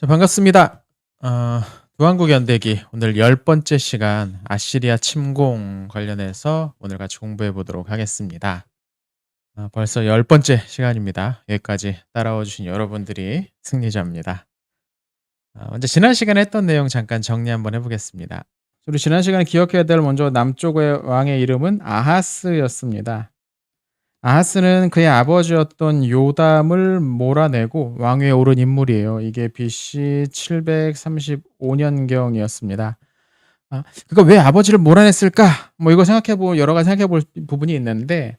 자, 반갑습니다. 어, 두한국 연대기 오늘 10번째 시간 아시리아 침공 관련해서 오늘 같이 공부해 보도록 하겠습니다. 벌써 10번째 시간입니다. 여기까지 따라와 주신 여러분들이 승리자입니다. 먼저 지난 시간에 했던 내용 잠깐 정리 한번 해 보겠습니다. 우리 지난 시간에 기억해야 될 먼저 남쪽의 왕의 이름은 아하스였습니다. 아하스는 그의 아버지였던 요담을 몰아내고 왕위에 오른 인물이에요. 이게 BC 735년경이었습니다. 그가 왜 아버지를 몰아냈을까? 뭐 이거 여러 가지 생각해 볼 부분이 있는데,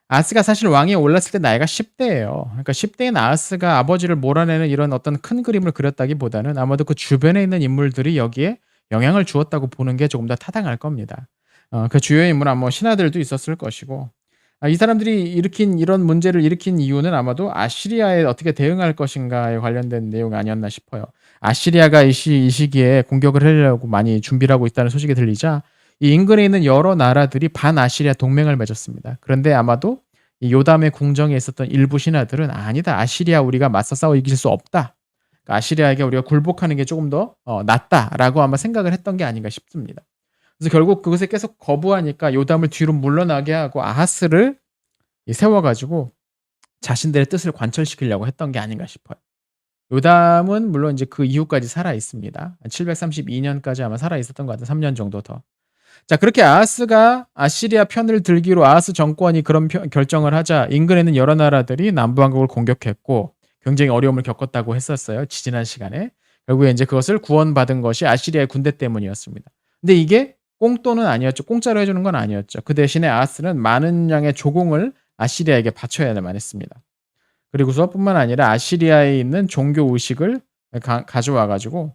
아하스가 사실 왕위에 올랐을 때 나이가 10대예요. 그러니까 10대인 아하스가 아버지를 몰아내는 이런 어떤 큰 그림을 그렸다기보다는 아마도 그 주변에 있는 인물들이 여기에 영향을 주었다고 보는 게 조금 더 타당할 겁니다. 그 주요의 인물은 뭐 신하들도 있었을 것이고, 이 사람들이 이런 문제를 일으킨 이유는 아마도 아시리아에 어떻게 대응할 것인가에 관련된 내용 아니었나 싶어요. 아시리아가 이 시기에 공격을 하려고 많이 준비를 하고 있다는 소식이 들리자 이 인근에 있는 여러 나라들이 반아시리아 동맹을 맺었습니다. 그런데 아마도 이 요담의 궁정에 있었던 일부 신하들은 아니다. 아시리아 우리가 맞서 싸워 이길 수 없다. 그러니까 아시리아에게 우리가 굴복하는 게 조금 더 낫다라고 아마 생각을 했던 게 아닌가 싶습니다. 그래서 결국 그것에 계속 거부하니까 요담을 뒤로 물러나게 하고 아하스를 세워가지고 자신들의 뜻을 관철시키려고 했던 게 아닌가 싶어요. 요담은 물론 이제 그 이후까지 살아 있습니다. 732년까지 아마 살아 있었던 것 같아요. 3년 정도 더. 자, 그렇게 아하스가 아시리아 편을 들기로 아하스 정권이 그런 결정을 하자 인근에 있는 여러 나라들이 남부왕국을 공격했고 굉장히 어려움을 겪었다고 했었어요. 지지난 시간에. 결국에 이제 그것을 구원받은 것이 아시리아의 군대 때문이었습니다. 근데 이게 꽁돈은 아니었죠. 공짜로 해주는 건 아니었죠. 그 대신에 아하스는 많은 양의 조공을 아시리아에게 바쳐야만 했습니다. 그리고서 뿐만 아니라 아시리아에 있는 종교 의식을 가져와 가지고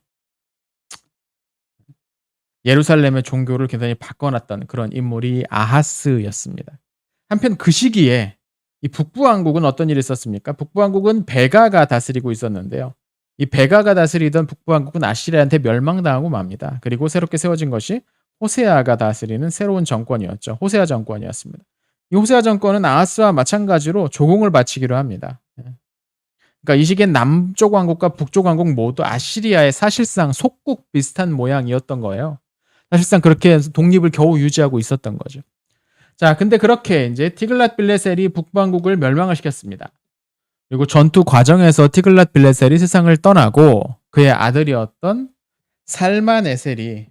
예루살렘의 종교를 굉장히 바꿔놨던 그런 인물이 아하스였습니다. 한편 그 시기에 이 북부왕국은 어떤 일이 있었습니까? 북부왕국은 베가가 다스리고 있었는데요. 이 베가가 다스리던 북부왕국은 아시리아한테 멸망당하고 맙니다. 그리고 새롭게 세워진 것이 호세아가 다스리는 새로운 정권이었죠. 호세아 정권이었습니다. 이 호세아 정권은 아하스와 마찬가지로 조공을 바치기로 합니다. 그러니까 이 시기엔 남쪽 왕국과 북쪽 왕국 모두 아시리아의 사실상 속국 비슷한 모양이었던 거예요. 사실상 그렇게 해서 독립을 겨우 유지하고 있었던 거죠. 자, 근데 그렇게 이제 티글랏 빌레셀이 북왕국을 멸망을 시켰습니다. 그리고 전투 과정에서 티글랏 빌레셀이 세상을 떠나고 그의 아들이었던 살마네셀이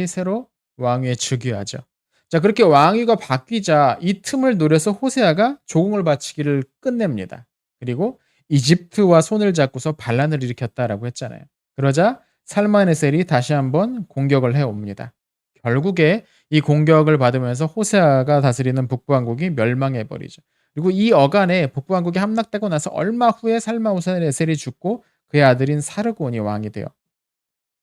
새로 왕위에 즉위하죠. 자, 그렇게 왕위가 바뀌자 이 틈을 노려서 호세아가 조공을 바치기를 끝냅니다. 그리고 이집트와 손을 잡고서 반란을 일으켰다라고 했잖아요. 그러자 살마네셀이 다시 한번 공격을 해옵니다. 결국에 이 공격을 받으면서 호세아가 다스리는 북부왕국이 멸망해버리죠. 그리고 이 어간에 북부왕국이 함락되고 나서 얼마 후에 살마네셀이 죽고 그의 아들인 사르곤이 왕이 돼요.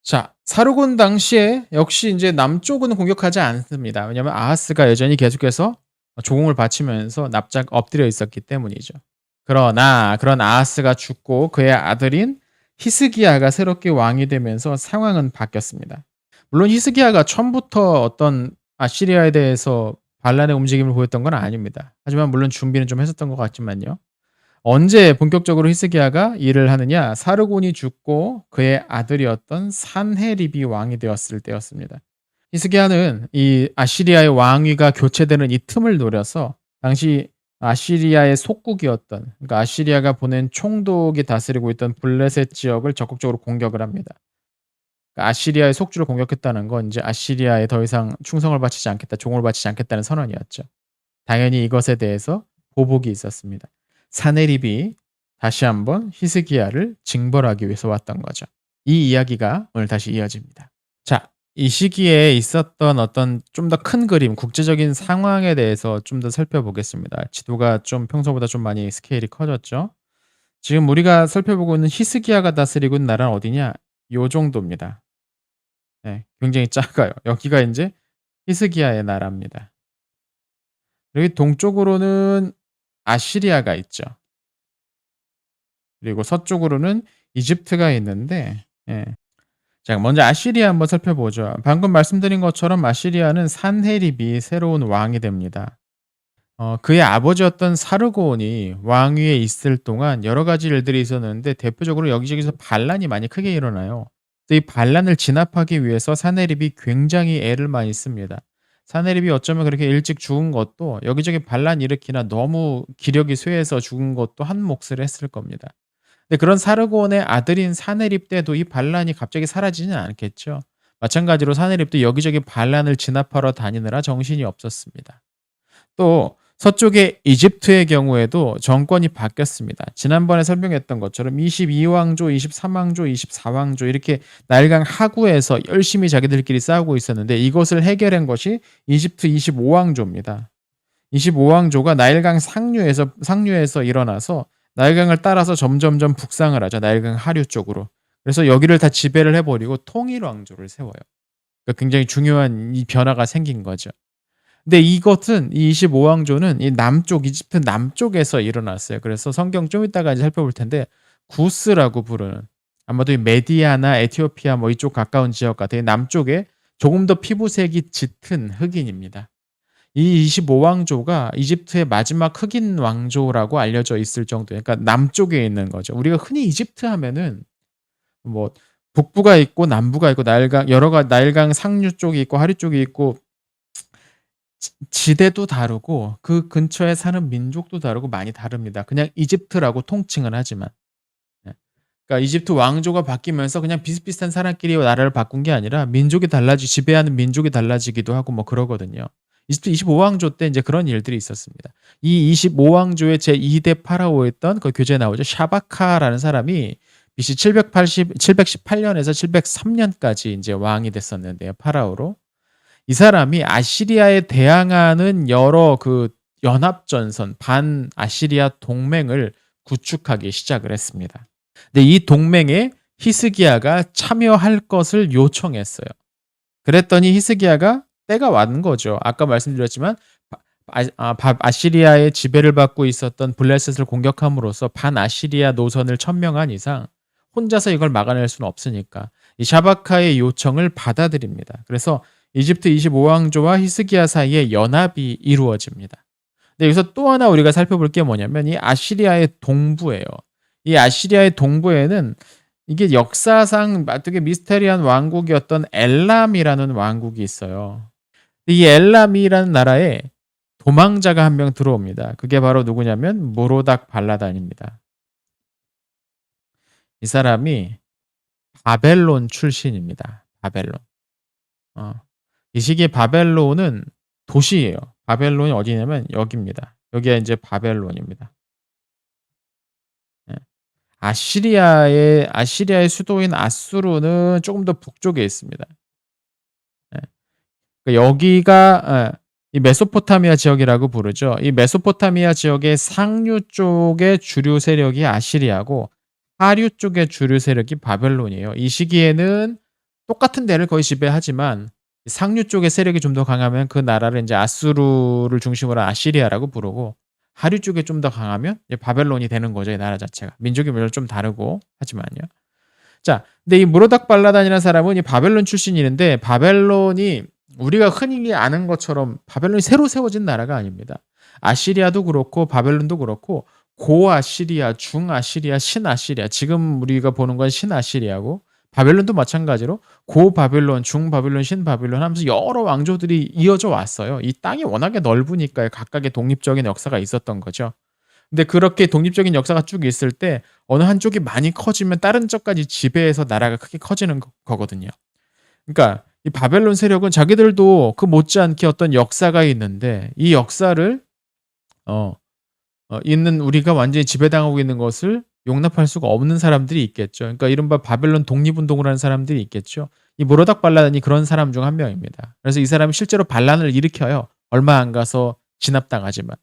자, 사르곤 당시에 역시 이제 남쪽은 공격하지 않습니다. 왜냐하면 아하스가 여전히 계속해서 조공을 바치면서 납작 엎드려 있었기 때문이죠. 그러나 그런 아하스가 죽고 그의 아들인 히스기야가 새롭게 왕이 되면서 상황은 바뀌었습니다. 물론 히스기야가 처음부터 어떤 아시리아에 대해서 반란의 움직임을 보였던 건 아닙니다. 하지만 물론 준비는 좀 했었던 것 같지만요. 언제 본격적으로 히스기야가 일을 하느냐? 사르곤이 죽고 그의 아들이었던 산헤립이 왕이 되었을 때였습니다. 히스기야는 이 아시리아의 왕위가 교체되는 이 틈을 노려서 당시 아시리아의 속국이었던, 그러니까 아시리아가 보낸 총독이 다스리고 있던 블레셋 지역을 적극적으로 공격을 합니다. 그러니까 아시리아의 속주를 공격했다는 건 이제 아시리아에 더 이상 충성을 바치지 않겠다, 종을 바치지 않겠다는 선언이었죠. 당연히 이것에 대해서 보복이 있었습니다. 사네립이 다시 한번 히스기야를 징벌하기 위해서 왔던 거죠. 이 이야기가 오늘 다시 이어집니다. 자, 이 시기에 있었던 어떤 좀 더 큰 그림, 국제적인 상황에 대해서 좀 더 살펴보겠습니다. 지도가 좀 평소보다 좀 많이 스케일이 커졌죠. 지금 우리가 살펴보고 있는 히스기야가 다스리고 있는 나라는 어디냐? 요 정도입니다. 네, 굉장히 작아요. 여기가 이제 히스기야의 나라입니다. 여기 동쪽으로는 아시리아가 있죠. 그리고 서쪽으로는 이집트가 있는데, 예. 자, 먼저 아시리아 한번 살펴보죠. 방금 말씀드린 것처럼 아시리아는 산헤립이 새로운 왕이 됩니다. 그의 아버지였던 사르고온이 왕위에 있을 동안 여러 가지 일들이 있었는데 대표적으로 여기저기서 반란이 많이 크게 일어나요. 그래서 이 반란을 진압하기 위해서 사네립이 굉장히 애를 많이 씁니다. 사네립이 어쩌면 그렇게 일찍 죽은 것도 여기저기 반란 일으키나 너무 기력이 쇠해서 죽은 것도 한 몫을 했을 겁니다. 근데 그런 사르고온의 아들인 사네립 때도 이 반란이 갑자기 사라지지는 않겠죠. 마찬가지로 사네립도 여기저기 반란을 진압하러 다니느라 정신이 없었습니다. 또 서쪽의 이집트의 경우에도 정권이 바뀌었습니다. 지난번에 설명했던 것처럼 22왕조, 23왕조, 24왕조 이렇게 나일강 하구에서 열심히 자기들끼리 싸우고 있었는데 이것을 해결한 것이 이집트 25왕조입니다. 25왕조가 나일강 상류에서 일어나서 나일강을 따라서 점점점 북상을 하죠. 나일강 하류 쪽으로. 그래서 여기를 다 지배를 해버리고 통일왕조를 세워요. 그러니까 굉장히 중요한 이 변화가 생긴 거죠. 근데 이것은 이 25왕조는 이 남쪽 이집트 남쪽에서 일어났어요. 그래서 성경 좀 이따가 이제 살펴볼 텐데 구스라고 부르는 아마도 이 메디아나 에티오피아 뭐 이쪽 가까운 지역 같은 남쪽에 조금 더 피부색이 짙은 흑인입니다. 이 25왕조가 이집트의 마지막 흑인 왕조라고 알려져 있을 정도예요. 그러니까 남쪽에 있는 거죠. 우리가 흔히 이집트 하면은 뭐 북부가 있고 남부가 있고 나일강 상류 쪽이 있고 하류 쪽이 있고 지대도 다르고 그 근처에 사는 민족도 다르고 많이 다릅니다. 그냥 이집트라고 통칭을 하지만. 예. 그러니까 이집트 왕조가 바뀌면서 그냥 비슷비슷한 사람끼리 나라를 바꾼 게 아니라 민족이 지배하는 민족이 달라지기도 하고 뭐 그러거든요. 이집트 25왕조 때 인제 그런 일들이 있었습니다. 이 25왕조의 제2대 파라오였던 그 교재에 나오죠. 샤바카라는 사람이 BC 718년에서 703년까지 인제 왕이 됐었는데요, 파라오로. 이 사람이 아시리아에 대항하는 여러 그 연합전선, 반아시리아 동맹을 구축하기 시작을 했습니다. 근데 이 동맹에 히스기야가 참여할 것을 요청했어요. 그랬더니 히스기야가 때가 왔는 거죠. 아까 말씀드렸지만 아시리아의 지배를 받고 있었던 블레셋을 공격함으로써 반아시리아 노선을 천명한 이상 혼자서 이걸 막아낼 수는 없으니까 이 샤바카의 요청을 받아들입니다. 그래서 이집트 25왕조와 히스기야 사이에 연합이 이루어집니다. 근데 여기서 또 하나 우리가 살펴볼 게 뭐냐면 이 아시리아의 동부예요. 이 아시리아의 동부에는 이게 역사상 되게 미스테리한 왕국이었던 엘람이라는 왕국이 있어요. 이 엘람이라는 나라에 도망자가 한 명 들어옵니다. 그게 바로 누구냐면 모로닥 발라단입니다. 이 사람이 바벨론 출신입니다. 바벨론. 이 시기에 바벨론은 도시예요. 바벨론이 어디냐면 여기입니다. 여기가 이제 바벨론입니다. 예. 아시리아의 수도인 아수르는 조금 더 북쪽에 있습니다. 예. 그러니까 여기가 이 메소포타미아 지역이라고 부르죠. 이 메소포타미아 지역의 상류 쪽의 주류 세력이 아시리아고 하류 쪽의 주류 세력이 바벨론이에요. 이 시기에는 똑같은 데를 거의 지배하지만 상류 쪽의 세력이 좀 더 강하면 그 나라를 인제 아수르를 중심으로 한 아시리아라고 부르고 하류 쪽에 좀 더 강하면 이제 바벨론이 되는 거죠, 이 나라 자체가. 민족이 물론 좀 다르고 하지만요. 자, 근데 이 무로닥 발라단이라는 사람은 이 바벨론 출신인데 바벨론이 우리가 흔히 아는 것처럼 바벨론이 새로 세워진 나라가 아닙니다. 아시리아도 그렇고 바벨론도 그렇고 고아시리아, 중아시리아, 신아시리아 지금 우리가 보는 건 신아시리아고 바벨론도 마찬가지로 고바벨론, 중바벨론, 신바벨론 하면서 여러 왕조들이 이어져 왔어요. 이 땅이 워낙에 넓으니까요. 각각의 독립적인 역사가 있었던 거죠. 근데 그렇게 독립적인 역사가 쭉 있을 때 어느 한쪽이 많이 커지면 다른 쪽까지 지배해서 나라가 크게 커지는 거거든요. 그러니까 이 바벨론 세력은 자기들도 그 못지않게 어떤 역사가 있는데 이 역사를 있는 우리가 완전히 지배당하고 있는 것을 용납할 수가 없는 사람들이 있겠죠. 그러니까 이른바 바벨론 독립운동을 하는 사람들이 있겠죠. 이 모로닥 발라단이 그런 사람 중 한 명입니다. 그래서 이 사람이 실제로 반란을 일으켜요. 얼마 안 가서 진압당하지만.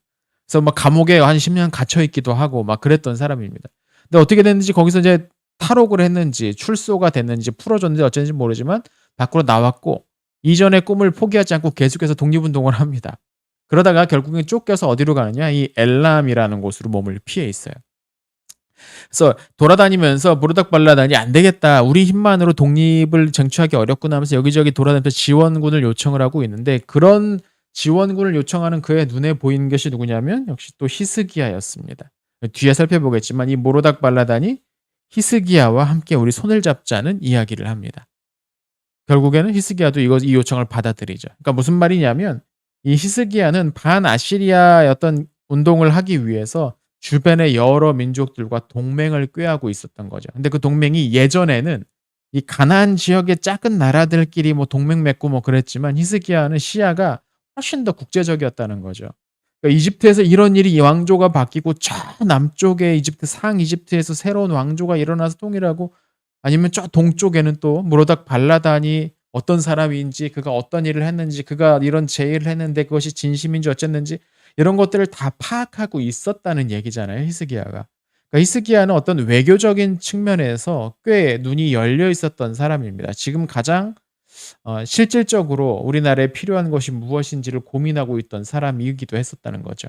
그래서 막 감옥에 한 10년 갇혀 있기도 하고 막 그랬던 사람입니다. 근데 어떻게 됐는지 거기서 이제 탈옥을 했는지 출소가 됐는지 풀어줬는지 어쩐지 모르지만 밖으로 나왔고 이전의 꿈을 포기하지 않고 계속해서 독립운동을 합니다. 그러다가 결국엔 쫓겨서 어디로 가느냐? 이 엘람이라는 곳으로 몸을 피해 있어요. 그래서 돌아다니면서 무르닥 발라단이 안 되겠다. 우리 힘만으로 독립을 쟁취하기 어렵구나 하면서 여기저기 돌아다니면서 지원군을 요청을 하고 있는데 그런 지원군을 요청하는 그의 눈에 보이는 것이 누구냐면 역시 또 히스기야였습니다. 뒤에 살펴보겠지만 이 모로닥 발라단이 히스기야와 함께 우리 손을 잡자는 이야기를 합니다. 결국에는 히스기야도 이 요청을 받아들이죠. 그러니까 무슨 말이냐면 이 히스기야는 반아시리아의 어떤 운동을 하기 위해서 주변의 여러 민족들과 동맹을 꾀하고 있었던 거죠. 근데 그 동맹이 예전에는 이 가나안 지역의 작은 나라들끼리 뭐 동맹 맺고 뭐 그랬지만 히스기야는 시야가 훨씬 더 국제적이었다는 거죠. 그러니까 이집트에서 이런 일이 왕조가 바뀌고 저 남쪽에 이집트 상이집트에서 새로운 왕조가 일어나서 통일하고 아니면 저 동쪽에는 또 무로닥 발라단이 어떤 사람인지 그가 어떤 일을 했는지 그가 이런 제의를 했는데 그것이 진심인지 어쨌는지 이런 것들을 다 파악하고 있었다는 얘기잖아요, 히스기야가. 그러니까 히스기야는 어떤 외교적인 측면에서 꽤 눈이 열려 있었던 사람입니다. 지금 가장 실질적으로 우리나라에 필요한 것이 무엇인지를 고민하고 있던 사람이기도 했었다는 거죠.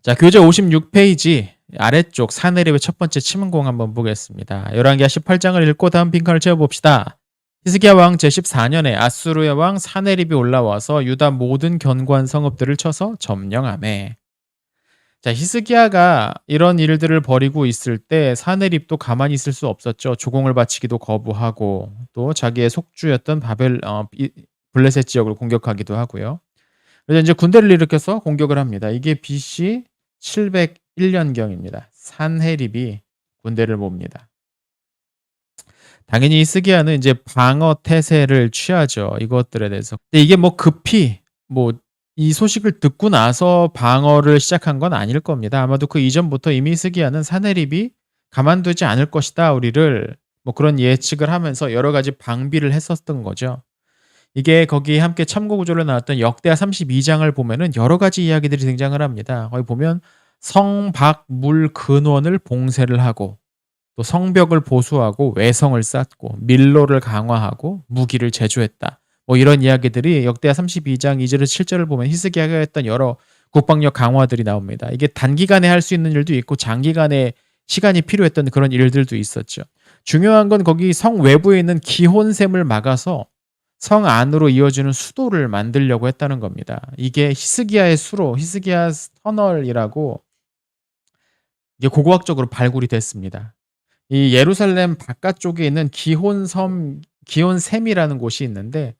자, 교재 56페이지 아래쪽 사내립의 첫 번째 침문공 한번 보겠습니다. 열왕기하 18장을 읽고 다음 빈칸을 채워봅시다. 히스기야 왕 제14년에 아수르의 왕 사내립이 올라와서 유다 모든 견고한 성읍들을 쳐서 점령하매. 자, 히스기야가 이런 일들을 벌이고 있을 때 사내립도 가만히 있을 수 없었죠. 조공을 바치기도 거부하고 또 자기의 속주였던 블레셋 지역을 공격하기도 하고요. 그래서 이제 군대를 일으켜서 공격을 합니다. 이게 BC 701년경입니다. 산헤립이 군대를 봅니다. 당연히 히스기야는 이제 방어 태세를 취하죠. 이것들에 대해서. 근데 이게 뭐 급히 이 소식을 듣고 나서 방어를 시작한 건 아닐 겁니다. 아마도 그 이전부터 이미 히스기야는 산헤립이 가만두지 않을 것이다. 우리를 그런 예측을 하면서 여러 가지 방비를 했었던 거죠. 이게 거기 함께 참고 구조로 나왔던 역대하 32장을 보면은 여러 가지 이야기들이 등장을 합니다. 거기 보면 성박물 근원을 봉쇄를 하고 또 성벽을 보수하고 외성을 쌓고 밀로를 강화하고 무기를 제조했다. 이런 이야기들이 역대하 32장 2절에서 7절을 보면 히스기야가 했던 여러 국방력 강화들이 나옵니다. 이게 단기간에 할 수 있는 일도 있고 장기간에 시간이 필요했던 그런 일들도 있었죠. 중요한 건 거기 성 외부에 있는 기혼샘을 막아서 성 안으로 이어지는 수도를 만들려고 했다는 겁니다. 이게 히스기야의 수로, 히스기야 터널이라고 이게 고고학적으로 발굴이 됐습니다. 이 예루살렘 바깥쪽에 있는 기혼샘이라는 곳이 있는데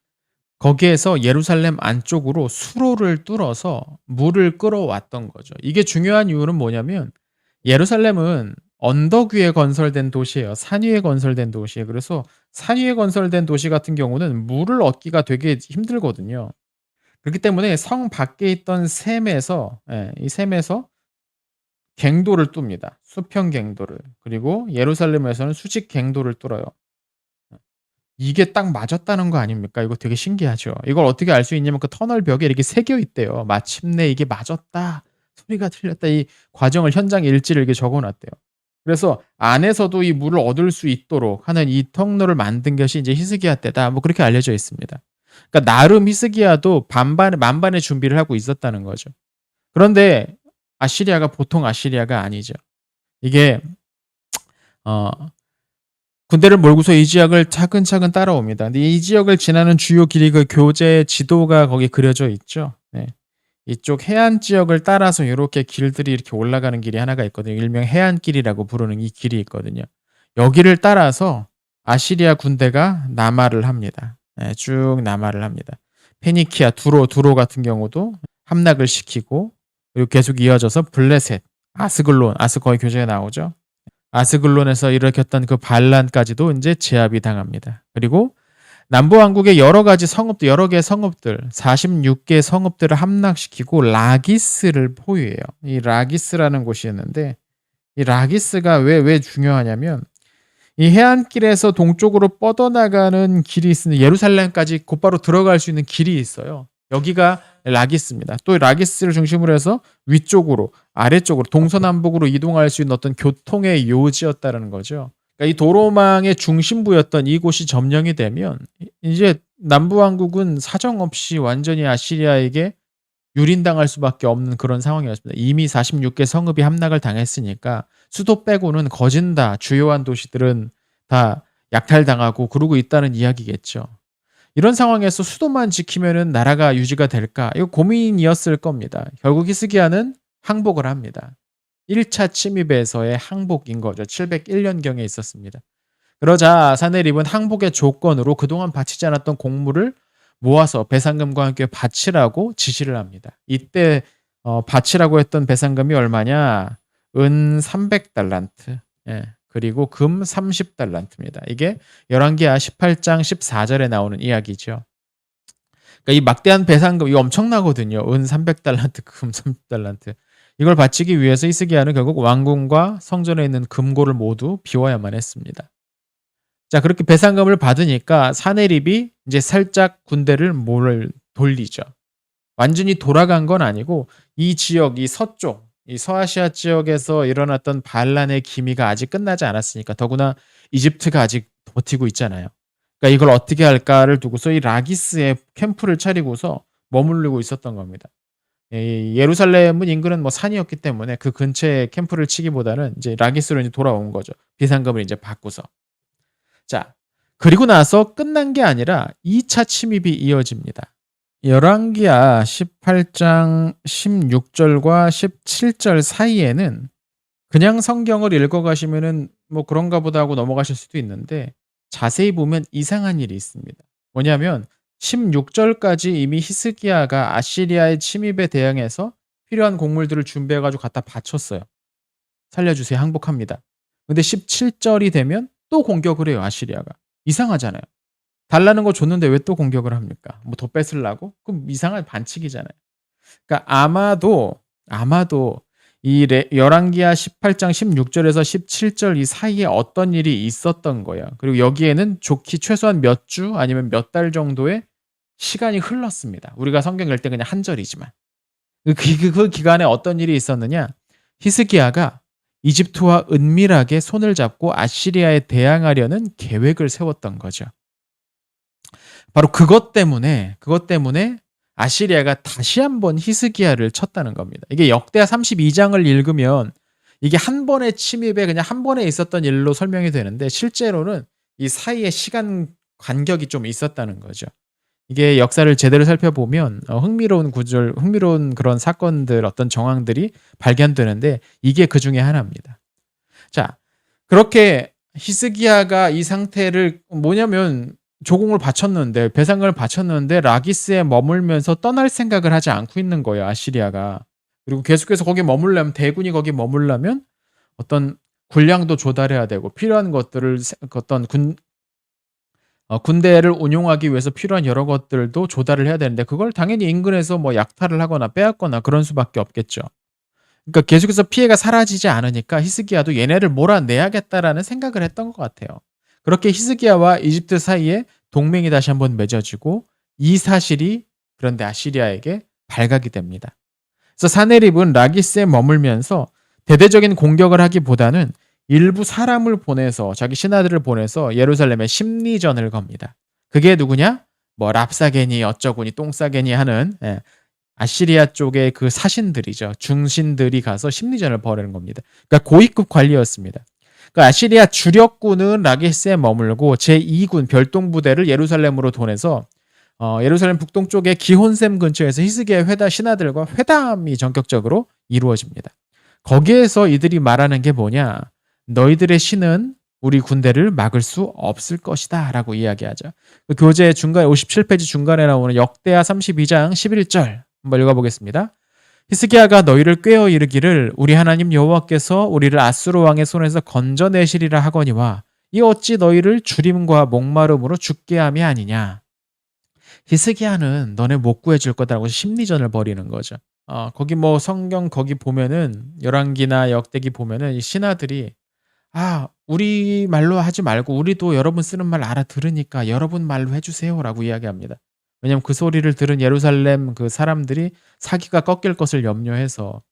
거기에서 예루살렘 안쪽으로 수로를 뚫어서 물을 끌어왔던 거죠. 이게 중요한 이유는 뭐냐면 예루살렘은 언덕 위에 건설된 도시예요. 산 위에 건설된 도시예요. 그래서 산 위에 건설된 도시 같은 경우는 물을 얻기가 되게 힘들거든요. 그렇기 때문에 성 밖에 있던 이 샘에서 갱도를 뚫습니다. 수평 갱도를. 그리고 예루살렘에서는 수직 갱도를 뚫어요. 이게 딱 맞았다는 거 아닙니까? 이거 되게 신기하죠. 이걸 어떻게 알 수 있냐면 그 터널 벽에 이렇게 새겨 있대요. 마침내 이게 맞았다. 소리가 틀렸다. 이 과정을 현장 일지를 이렇게 적어 놨대요. 그래서 안에서도 이 물을 얻을 수 있도록 하는 이 통로를 만든 것이 이제 히스기야 때다. 그렇게 알려져 있습니다. 그러니까 나름 히스기야도 만반의 준비를 하고 있었다는 거죠. 그런데 아시리아가 보통 아시리아가 아니죠. 이게 군대를 몰고서 이 지역을 차근차근 따라옵니다. 근데 이 지역을 지나는 주요 길이 그 교재 지도가 거기 그려져 있죠. 네. 이쪽 해안 지역을 따라서 이렇게 길들이 이렇게 올라가는 길이 하나가 있거든요. 일명 해안길이라고 부르는 이 길이 있거든요. 여기를 따라서 아시리아 군대가 남하를 합니다. 네, 쭉 남하를 합니다. 페니키아, 두로 같은 경우도 함락을 시키고 그리고 계속 이어져서 블레셋, 아스글론, 거기 교재에 나오죠. 아스글론에서 일으켰던 그 반란까지도 이제 제압이 당합니다. 그리고 남부왕국의 여러 개의 성읍들, 46개 성읍들을 함락시키고 라기스를 포위해요. 이 라기스라는 곳이 있는데 이 라기스가 왜 중요하냐면 이 해안길에서 동쪽으로 뻗어나가는 길이 있으니 예루살렘까지 곧바로 들어갈 수 있는 길이 있어요. 여기가 라기스입니다. 또 라기스를 중심으로 해서 위쪽으로, 아래쪽으로, 동서남북으로 이동할 수 있는 어떤 교통의 요지였다는 거죠. 그러니까 이 도로망의 중심부였던 이곳이 점령이 되면 이제 남부왕국은 사정없이 완전히 아시리아에게 유린당할 수밖에 없는 그런 상황이었습니다. 이미 46개 성읍이 함락을 당했으니까 수도 빼고는 주요한 도시들은 다 약탈당하고 그러고 있다는 이야기겠죠. 이런 상황에서 수도만 지키면은 나라가 유지가 될까? 이거 고민이었을 겁니다. 결국 히스기야는 항복을 합니다. 1차 침입에서의 항복인 거죠. 701년경에 있었습니다. 그러자 사네립은 항복의 조건으로 그동안 바치지 않았던 곡물을 모아서 배상금과 함께 바치라고 지시를 합니다. 이때 바치라고 했던 배상금이 얼마냐? 은 300달란트. 예. 그리고 금 30달란트입니다. 이게 열왕기하 18장 14절에 나오는 이야기죠. 그러니까 이 막대한 배상금 이거 엄청나거든요. 은 300달란트, 금 30달란트. 이걸 바치기 위해서 히스기야는 결국 왕궁과 성전에 있는 금고를 모두 비워야만 했습니다. 자, 그렇게 배상금을 받으니까 사네립이 이제 살짝 군대를 돌리죠. 완전히 돌아간 건 아니고 이 지역, 이 서쪽, 이 서아시아 지역에서 일어났던 반란의 기미가 아직 끝나지 않았으니까 더구나 이집트가 아직 버티고 있잖아요. 그러니까 이걸 어떻게 할까를 두고서 이 라기스에 캠프를 차리고서 머무르고 있었던 겁니다. 예루살렘은 인근은 뭐 산이었기 때문에 그 근처에 캠프를 치기보다는 이제 라기스로 이제 돌아온 거죠. 비상금을 이제 받고서. 자, 그리고 나서 끝난 게 아니라 2차 침입이 이어집니다. 열왕기하 18장 16절과 17절 사이에는 그냥 성경을 읽어 가시면은 뭐 그런가 보다 하고 넘어가실 수도 있는데 자세히 보면 이상한 일이 있습니다. 뭐냐면 16절까지 이미 히스기야가 아시리아의 침입에 대응해서 필요한 곡물들을 준비해 가지고 갖다 바쳤어요. 살려주세요. 항복합니다. 근데 17절이 되면 또 공격을 해요. 아시리아가. 이상하잖아요. 달라는 거 줬는데 왜 또 공격을 합니까? 뭐 더 뺏으려고? 그럼 이상한 반칙이잖아요. 그러니까 아마도 이 열왕기하 18장 16절에서 17절 이 사이에 어떤 일이 있었던 거예요. 그리고 여기에는 좋기 최소한 몇 주 아니면 몇 달 정도의 시간이 흘렀습니다. 우리가 성경 읽을 때 그냥 한 절이지만. 그 기간에 어떤 일이 있었느냐? 히스기야가 이집트와 은밀하게 손을 잡고 아시리아에 대항하려는 계획을 세웠던 거죠. 바로 그것 때문에 아시리아가 다시 한번 히스기야를 쳤다는 겁니다. 이게 역대하 32장을 읽으면 이게 한 번의 침입에 그냥 한 번에 있었던 일로 설명이 되는데 실제로는 이 사이에 시간 간격이 좀 있었다는 거죠. 이게 역사를 제대로 살펴보면 흥미로운 그런 사건들, 어떤 정황들이 발견되는데 이게 그 중에 하나입니다. 자, 그렇게 히스기야가 이 상태를 뭐냐면 조공을 바쳤는데 배상금을 바쳤는데 라기스에 머물면서 떠날 생각을 하지 않고 있는 거예요. 아시리아가. 그리고 계속해서 거기 머물려면 대군이 거기 머물려면 어떤 군량도 조달해야 되고 필요한 것들을 어떤 군대를 운용하기 위해서 필요한 여러 것들도 조달을 해야 되는데 그걸 당연히 인근에서 뭐 약탈을 하거나 빼앗거나 그런 수밖에 없겠죠. 그러니까 계속해서 피해가 사라지지 않으니까 히스기야도 얘네를 몰아내야겠다라는 생각을 했던 것 같아요. 그렇게 히스기야와 이집트 사이에 동맹이 다시 한번 맺어지고 이 사실이 그런데 아시리아에게 발각이 됩니다. 그래서 사네립은 라기스에 머물면서 대대적인 공격을 하기보다는 일부 사람을 보내서 자기 신하들을 보내서 예루살렘에 심리전을 겁니다. 그게 누구냐? 뭐 랍사게니 어쩌고니 똥싸게니 하는 아시리아 쪽의 그 사신들이죠. 중신들이 가서 심리전을 벌이는 겁니다. 그러니까 고위급 관리였습니다. 그러니까 아시리아 주력군은 라기스에 머물고 제2군 별동부대를 예루살렘으로 보내서 예루살렘 북동쪽의 기혼샘 근처에서 히스기야 신하들과 회담이 전격적으로 이루어집니다. 거기에서 이들이 말하는 게 뭐냐? 너희들의 신은 우리 군대를 막을 수 없을 것이다 라고 이야기하죠. 그 교재 중간에 57페이지 중간에 나오는 역대하 32장 11절 한번 읽어보겠습니다. 히스기야가 너희를 꾀어 이르기를 우리 하나님 여호와께서 우리를 아수르 왕의 손에서 건져내시리라 하거니와 이 어찌 너희를 주림과 목마름으로 죽게 함이 아니냐. 히스기야는 너네 못 구해줄 거다라고 심리전을 벌이는 거죠. 거기 뭐 성경 거기 보면은 열왕기나 역대기 보면은 이 신하들이 우리 말로 하지 말고 우리도 여러분 쓰는 말 알아들으니까 여러분 말로 해주세요라고 이야기합니다. 왜냐하면 그 소리를 들은 예루살렘 그 사람들이 사기가 꺾일 것을 염려해서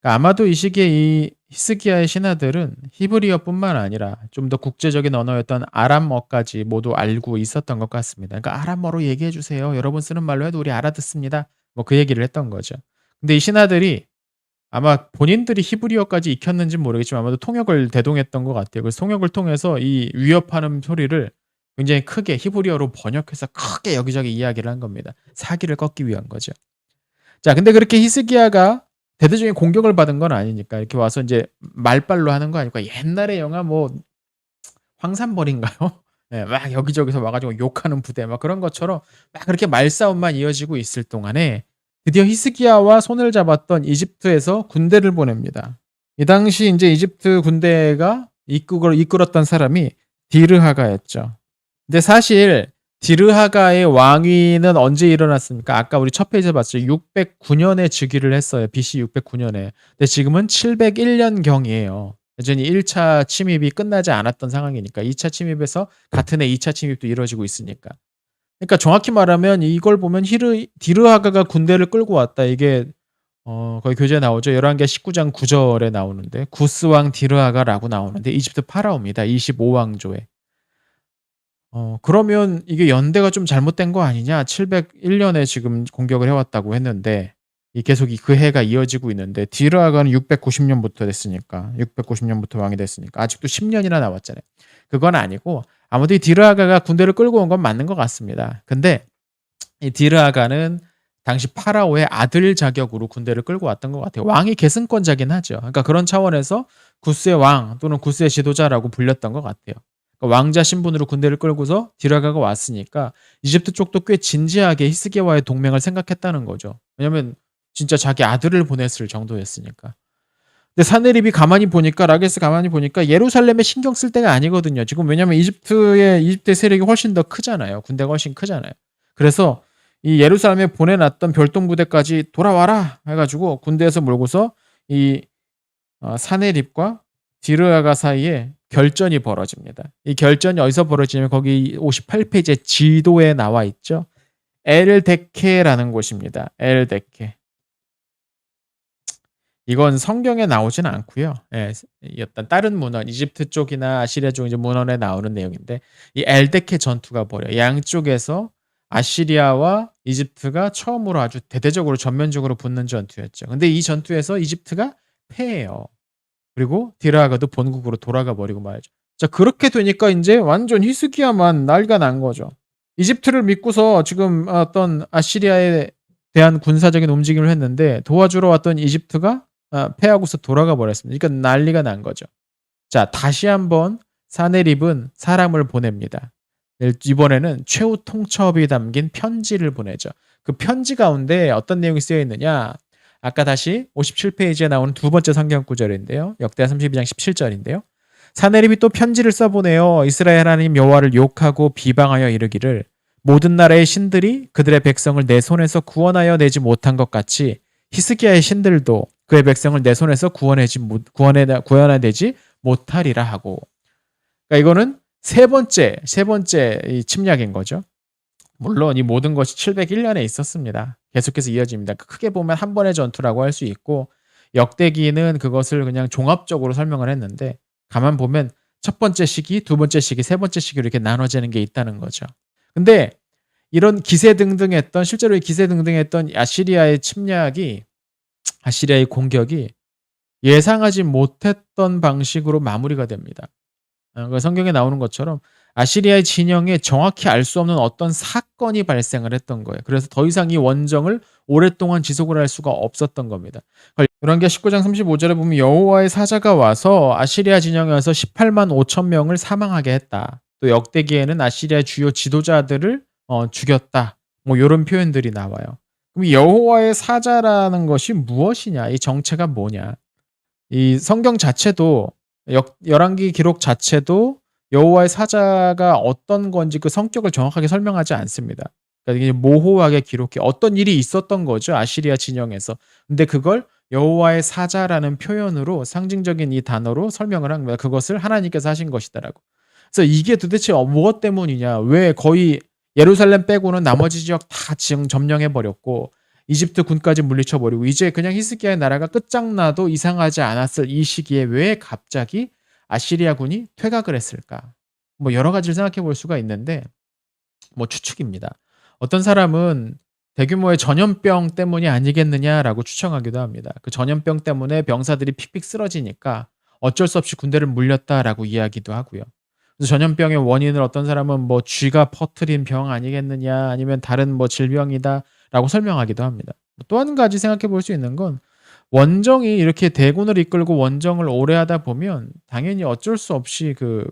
그러니까 아마도 이 시기에 이 히스기야의 신하들은 히브리어뿐만 아니라 좀 더 국제적인 언어였던 아람어까지 모두 알고 있었던 것 같습니다. 그러니까 아람어로 얘기해 주세요. 여러분 쓰는 말로 해도 우리 알아듣습니다. 뭐 그 얘기를 했던 거죠. 근데 이 신하들이 아마 본인들이 히브리어까지 익혔는지는 모르겠지만 아마도 통역을 대동했던 것 같아요. 그래서 통역을 통해서 이 위협하는 소리를 굉장히 크게 히브리어로 번역해서 크게 여기저기 이야기를 한 겁니다. 사기를 꺾기 위한 거죠. 자, 근데 그렇게 히스기야가 대대적인 공격을 받은 건 아니니까 이렇게 와서 이제 말발로 하는 거 아니고 옛날에 영화 뭐 황산벌인가요? 예, 막 여기저기서 와 가지고 욕하는 부대 막 그런 것처럼 막 그렇게 말싸움만 이어지고 있을 동안에 드디어 히스기야와 손을 잡았던 이집트에서 군대를 보냅니다. 이 당시 인제 이집트 군대가 이끌었던 사람이 디르하가였죠. 근데 사실 디르하가의 왕위는 언제 일어났습니까? 아까 우리 첫 페이지에 봤죠. 609년에 즉위를 했어요. BC 609년에. 근데 지금은 701년경이에요. 여전히 1차 침입이 끝나지 않았던 상황이니까 2차 침입에서 같은 해 2차 침입도 이루어지고 있으니까. 그러니까 정확히 말하면 이걸 보면 디르하가가 군대를 끌고 왔다. 이게 거기 교재에 나오죠. 열왕기하 19장 9절에 나오는데 구스 왕 디르하가라고 나오는데 이집트 파라오입니다. 25왕조에. 그러면 이게 연대가 좀 잘못된 거 아니냐? 701년에 지금 공격을 해 왔다고 했는데 계속 그 해가 이어지고 있는데 디르하가는 690년부터 됐으니까 690년부터 왕이 됐으니까 아직도 10년이나 남았잖아요. 그건 아니고 아무튼 이 디르하가가 군대를 끌고 온 건 맞는 것 같습니다. 근데 이 디르하가는 당시 파라오의 아들 자격으로 군대를 끌고 왔던 것 같아요. 왕이 계승권자긴 하죠. 그러니까 그런 차원에서 구스의 왕 또는 구스의 지도자라고 불렸던 것 같아요. 그러니까 왕자 신분으로 군대를 끌고서 디르하가가 왔으니까 이집트 쪽도 꽤 진지하게 히스기야와의 동맹을 생각했다는 거죠. 왜냐면 진짜 자기 아들을 보냈을 정도였으니까. 근데 사네립이 가만히 보니까 라게스 가만히 보니까 예루살렘에 신경 쓸 때가 아니거든요. 지금 왜냐면 이집트의 세력이 훨씬 더 크잖아요. 군대가 훨씬 크잖아요. 그래서 이 예루살렘에 보내놨던 별동 부대까지 돌아와라 해가지고 군대에서 몰고서 이 사네립과 디르하가 사이에 결전이 벌어집니다. 이 결전이 어디서 벌어지냐면 거기 58페이지에 지도에 나와 있죠. 엘데케라는 곳입니다. 엘데케. 이건 성경에 나오진 않고요. 예, 어떤 다른 문헌, 이집트 쪽이나 아시리아 쪽 이제 문헌에 나오는 내용인데 이 엘데케 전투가 벌어요. 양쪽에서 아시리아와 이집트가 처음으로 아주 대대적으로 전면적으로 붙는 전투였죠. 근데 이 전투에서 이집트가 패해요. 그리고 디르하가도 본국으로 돌아가 버리고 말이죠. 자, 그렇게 되니까 인제 완전 히스기야만 난리가 난 거죠. 이집트를 믿고서 지금 어떤 아시리아에 대한 군사적인 움직임을 했는데 도와주러 왔던 이집트가 패하고서 돌아가 버렸습니다. 그러니까 난리가 난 거죠. 자, 다시 한번 사네립은 사람을 보냅니다. 이번에는 최후 통첩이 담긴 편지를 보내죠. 그 편지 가운데 어떤 내용이 쓰여 있느냐? 아까 다시 57페이지에 나오는 두 번째 성경 구절인데요. 역대하 32장 17절인데요. 사네립이 또 편지를 써보내요. 이스라엘 하나님 여호와를 욕하고 비방하여 이르기를 모든 나라의 신들이 그들의 백성을 내 손에서 구원하여 내지 못한 것 같이 히스기야의 신들도 그의 백성을 내 손에서 구원해내지 못하리라 하고. 그러니까 이거는 세 번째 이 침략인 거죠. 물론 이 모든 것이 701년에 있었습니다. 계속해서 이어집니다. 크게 보면 한 번의 전투라고 할 수 있고 역대기는 그것을 그냥 종합적으로 설명을 했는데 가만 보면 첫 번째 시기, 두 번째 시기, 세 번째 시기로 이렇게 나눠지는 게 있다는 거죠. 근데 이런 기세등등했던 실제로 기세등등했던 아시리아의 침략이 아시리아의 공격이 예상하지 못했던 방식으로 마무리가 됩니다. 성경에 나오는 것처럼 아시리아의 진영에 정확히 알 수 없는 어떤 사건이 발생을 했던 거예요. 그래서 더 이상 이 원정을 오랫동안 지속을 할 수가 없었던 겁니다. 열왕기하 19장 35절에 보면 여호와의 사자가 와서 아시리아 진영에 와서 18만 5천 명을 사망하게 했다. 또 역대기에는 아시리아 주요 지도자들을 죽였다. 뭐 이런 표현들이 나와요. 그럼 여호와의 사자라는 것이 무엇이냐? 이 정체가 뭐냐? 이 성경 자체도 열왕기 기록 자체도 여호와의 사자가 어떤 건지 그 성격을 정확하게 설명하지 않습니다. 그러니까 이게 모호하게 기록해 어떤 일이 있었던 거죠. 아시리아 진영에서. 근데 그걸 여호와의 사자라는 표현으로 상징적인 이 단어로 설명을 한 거야. 그것을 하나님께서 하신 것이다라고. 그래서 이게 도대체 무엇 때문이냐? 왜 거의 예루살렘 빼고는 나머지 지역 다 지금 점령해 버렸고 이집트 군까지 물리쳐 버리고 이제 그냥 히스기야의 나라가 끝장나도 이상하지 않았을 이 시기에 왜 갑자기 아시리아 군이 퇴각을 했을까? 뭐 여러 가지를 생각해 볼 수가 있는데 뭐 추측입니다. 어떤 사람은 대규모의 전염병 때문이 아니겠느냐라고 추정하기도 합니다. 그 전염병 때문에 병사들이 픽픽 쓰러지니까 어쩔 수 없이 군대를 물렸다라고 이야기도 하고요. 그래서 전염병의 원인을 어떤 사람은 뭐 쥐가 퍼뜨린 병 아니겠느냐 아니면 다른 뭐 질병이다라고 설명하기도 합니다. 또 한 가지 생각해 볼 수 있는 건 원정이 이렇게 대군을 이끌고 원정을 오래 하다 보면 당연히 어쩔 수 없이 그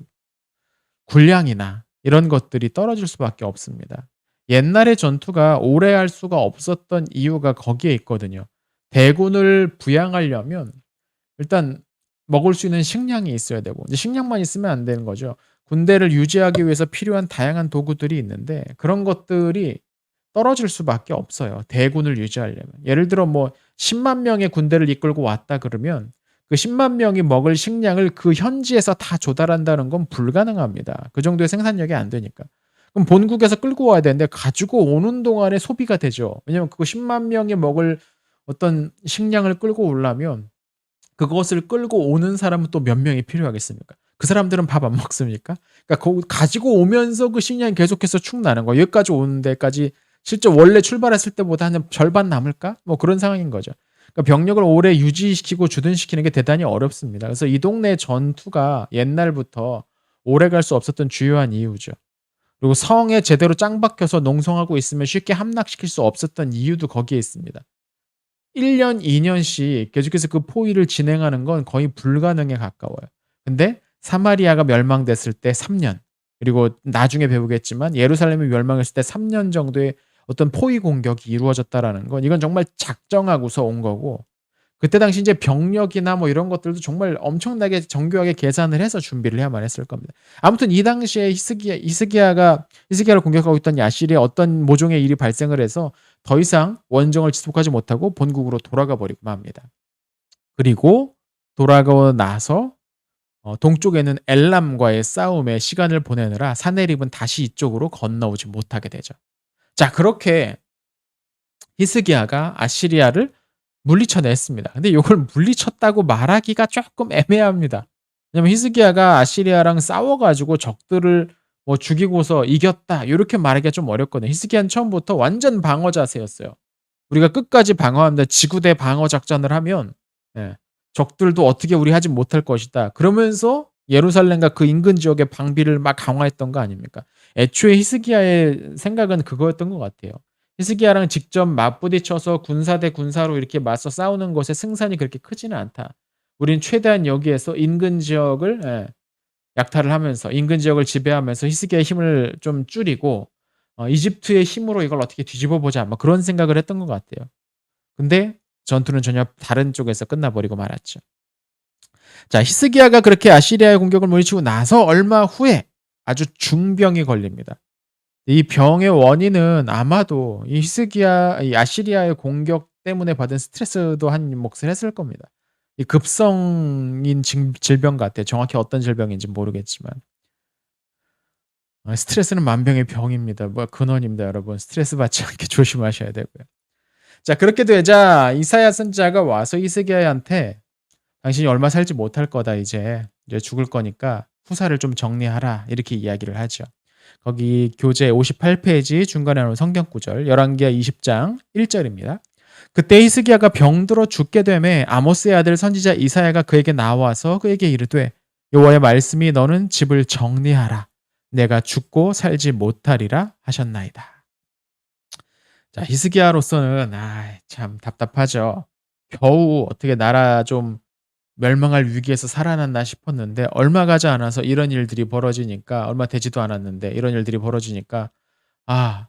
군량이나 이런 것들이 떨어질 수밖에 없습니다. 옛날의 전투가 오래 할 수가 없었던 이유가 거기에 있거든요. 대군을 부양하려면 일단 먹을 수 있는 식량이 있어야 되고 이제 식량만 있으면 안 되는 거죠. 군대를 유지하기 위해서 필요한 다양한 도구들이 있는데 그런 것들이 떨어질 수밖에 없어요, 대군을 유지하려면. 예를 들어 뭐 10만 명의 군대를 이끌고 왔다 그러면 그 10만 명이 먹을 식량을 그 현지에서 다 조달한다는 건 불가능합니다. 그 정도의 생산력이 안 되니까. 그럼 본국에서 끌고 와야 되는데 가지고 오는 동안에 소비가 되죠. 왜냐면 그거 10만 명이 먹을 어떤 식량을 끌고 오려면 그것을 끌고 오는 사람은 또 몇 명이 필요하겠습니까? 그 사람들은 밥 안 먹습니까? 그러니까 거 가지고 오면서 그 식량이 계속해서 축나는 거예요. 여기까지 오는 데까지 실제 원래 출발했을 때보다 한 절반 남을까? 뭐 그런 상황인 거죠. 그러니까 병력을 오래 유지시키고 주둔시키는 게 대단히 어렵습니다. 그래서 이 동네 전투가 옛날부터 오래 갈 수 없었던 주요한 이유죠. 그리고 성에 제대로 짱 박혀서 농성하고 있으면 쉽게 함락시킬 수 없었던 이유도 거기에 있습니다. 1 년, 2 년씩 계속해서 그 포위를 진행하는 건 거의 불가능에 가까워요. 근데 사마리아가 멸망됐을 때 3 년, 그리고 나중에 배우겠지만 예루살렘이 멸망했을 때 3년 정도의 어떤 포위 공격이 이루어졌다라는 건 이건 정말 작정하고서 온 거고 그때 당시 인제 병력이나 뭐 이런 것들도 정말 엄청나게 정교하게 계산을 해서 준비를 해야만 했을 겁니다. 아무튼 이 당시에 히스기야를 공격하고 있던 이 아시리아에 어떤 모종의 일이 발생을 해서 더 이상 원정을 지속하지 못하고 본국으로 돌아가 버리고 맙니다. 그리고 돌아가고 나서 동쪽에는 엘람과의 싸움에 시간을 보내느라 사내립은 다시 이쪽으로 건너오지 못하게 되죠. 자, 그렇게 히스기야가 아시리아를 물리쳐냈습니다. 근데 요걸 물리쳤다고 말하기가 쪼끔 애매합니다. 왜냐면 히스기야가 아시리아랑 싸워 가지고 적들을 뭐 죽이고서 이겼다 요렇게 말하기가 좀 어렵거든요. 히스기야는 처음부터 완전 방어 자세였어요. 우리가 끝까지 방어한다. 지구대 방어 작전을 하면 예 적들도 어떻게 우리 하지 못할 것이다. 그러면서 예루살렘과 그 인근 지역의 방비를 막 강화했던 거 아닙니까? 애초에 히스기야의 생각은 그거였던 것 같아요. 히스기야랑 직접 맞부딪혀서 군사 대 군사로 이렇게 맞서 싸우는 것의 승산이 그렇게 크지는 않다. 우린 최대한 여기에서 인근 지역을 약탈을 하면서 인근 지역을 지배하면서 히스기야의 힘을 좀 줄이고 이집트의 힘으로 이걸 어떻게 뒤집어 보자. 뭐 그런 생각을 했던 것 같아요. 근데 전투는 전혀 다른 쪽에서 끝나 버리고 말았죠. 자, 히스기야가 그렇게 아시리아의 공격을 물리치고 나서 얼마 후에 아주 중병이 걸립니다. 이 병의 원인은 아마도 이 아시리아의 공격 때문에 받은 스트레스도 한 몫을 했을 겁니다. 이 급성인 질병 같아요. 정확히 어떤 질병인지 모르겠지만. 스트레스는 만병의 병입니다. 뭐 근원입니다, 여러분. 스트레스 받지 않게 조심하셔야 되고요. 자, 그렇게 되자 이사야 선지자가 와서 히스기야한테 "당신이 얼마 살지 못할 거다 이제 죽을 거니까 후사를 좀 정리하라." 이렇게 이야기를 하죠. 거기 교재 58 페이지 중간에 나오는 성경 구절 열왕기하 20장 1 절입니다. 그때 히스기야가 병들어 죽게 되매 아모스의 아들 선지자 이사야가 그에게 나와서 그에게 이르되 여호와의 말씀이 너는 집을 정리하라. 내가 죽고 살지 못하리라 하셨나이다. 자, 히스기야로서는 참 답답하죠. 겨우 어떻게 나라 좀 멸망할 위기에서 살아났나 싶었는데 얼마 가지 않아서 이런 일들이 벌어지니까 얼마 되지도 않았는데 이런 일들이 벌어지니까 아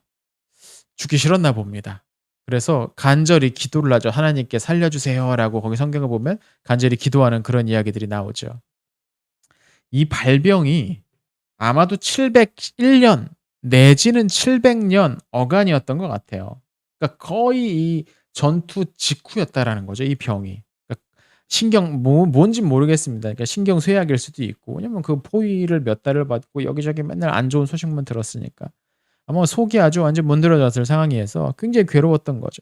죽기 싫었나 봅니다. 그래서 간절히 기도를 하죠. "하나님께 살려 주세요."라고 거기 성경을 보면 간절히 기도하는 그런 이야기들이 나오죠. 이 발병이 아마도 701년 내지는 700년 어간이었던 것 같아요. 그러니까 거의 이 전투 직후였다라는 거죠, 이 병이. 그러니까 뭔진 모르겠습니다. 그러니까 신경쇠약일 수도 있고 왜냐면 그 포위를 몇 달을 받고 여기저기 맨날 안 좋은 소식만 들었으니까. 아마 속이 아주 완전 문드러졌을 상황이어서 굉장히 괴로웠던 거죠.